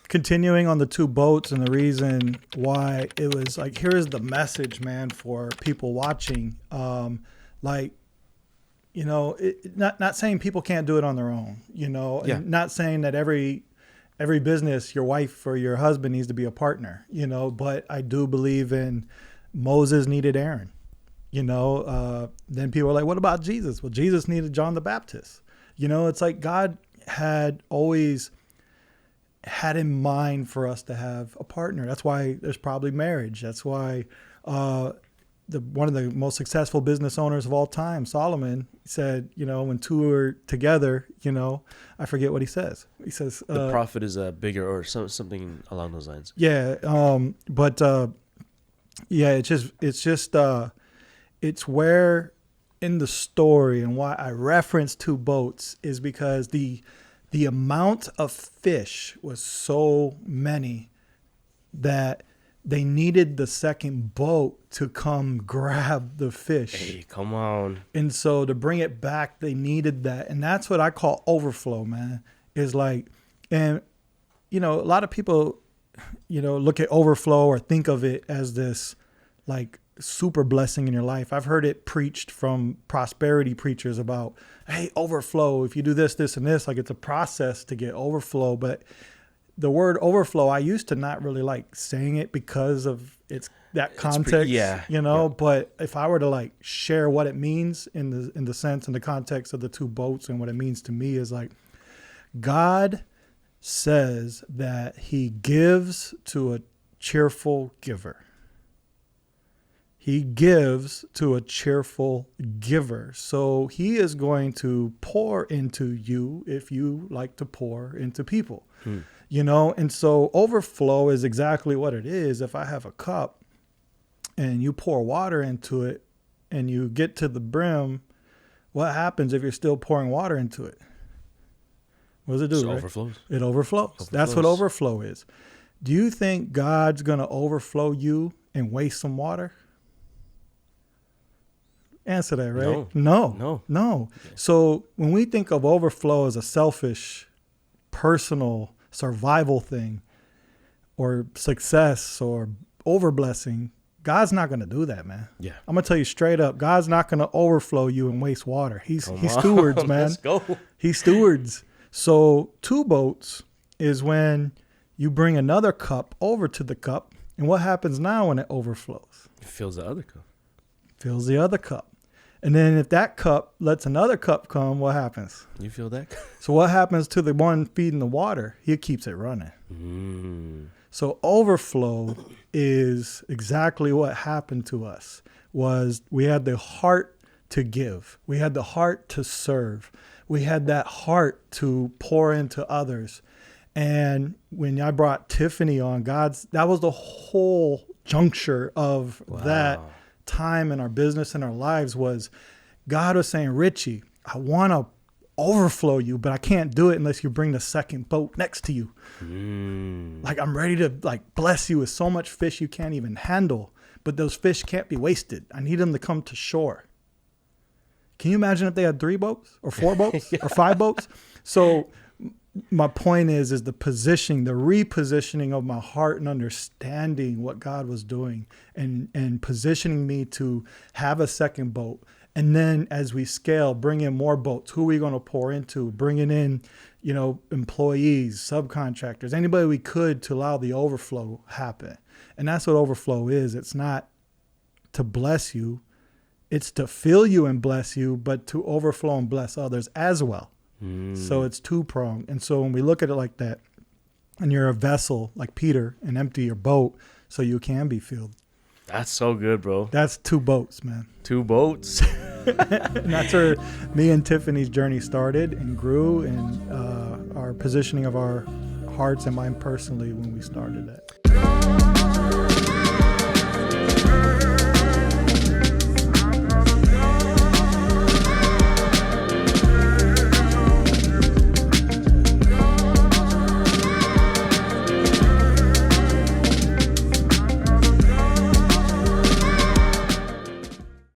Continuing on the two boats, and the reason why it was like, here's the message, man, for people watching. Like, you know, not saying people can't do it on their own, you know, Yeah. and not saying that every business, your wife or your husband needs to be a partner, you know, but I do believe in Moses needed Aaron, you know. Then people are like, what about Jesus? Well, Jesus needed John the Baptist. You know, it's like God had always had in mind for us to have a partner. That's why there's probably marriage. That's why one of the most successful business owners of all time, Solomon, said, you know, when two are together, you know, I forget what he says. He says the profit is bigger, or something along those lines. Yeah, yeah, it's where in the story, and why I reference two boats is because the amount of fish was so many that they needed the second boat to come grab the fish. Hey, come on. And so to bring it back, they needed that. And that's what I call overflow, man. Is like, and, you know, a lot of people, you know, look at overflow or think of it as this like super blessing in your life. I've heard it preached from prosperity preachers about, hey, overflow. If you do this, this, and this, like it's a process to get overflow. But the word overflow, I used to not really like saying it because of that context, you know. Yeah. But if I were to like share what it means in the sense and the context of the two boats, and what it means to me is like, God says that he gives to a cheerful giver. He gives to a cheerful giver. So he is going to pour into you if you like to pour into people, you know? And so overflow is exactly what it is. If I have a cup and you pour water into it and you get to the brim, what happens if you're still pouring water into it? What does it do? It right? overflows. It overflows. That's what overflow is. Do you think God's going to overflow you and waste some water? Answer that, right? No. Yeah. So when we think of overflow as a selfish, personal survival thing, or success, or overblessing, God's not going to do that, man. Yeah. I'm going to tell you straight up, God's not going to overflow you and waste water. He stewards, man. Let's go. He stewards. So two boats is when you bring another cup over to the cup. And what happens now when it overflows? It fills the other cup. Fills the other cup. And then if that cup lets another cup come, what happens? You feel that? So what happens to the one feeding the water? He keeps it running. So overflow is exactly what happened to us. Was we had the heart to give. We had the heart to serve. We had that heart to pour into others. And when I brought Tiffany on, that was the whole juncture of that time in our business and our lives. Was God was saying, Richie, I want to overflow you, but I can't do it unless you bring the second boat next to you. Like, I'm ready to like bless you with so much fish you can't even handle, but those fish can't be wasted. I need them to come to shore. Can you imagine if they had 3 boats or 4 boats or 5 boats? So my point is the positioning, the repositioning of my heart and understanding what God was doing and positioning me to have a second boat. And then as we scale, bring in more boats. Who are we going to pour into? Bringing in, you know, employees, subcontractors, anybody we could to allow the overflow happen. And that's what overflow is. It's not to bless you. It's to fill you and bless you, but to overflow and bless others as well. So it's 2-pronged. And so when we look at it like that, and you're a vessel like Peter and empty your boat so you can be filled. That's so good, bro. That's 2 boats, man. 2 boats. And that's where me and Tiffany's journey started and grew, and our positioning of our hearts and mine personally when we started that.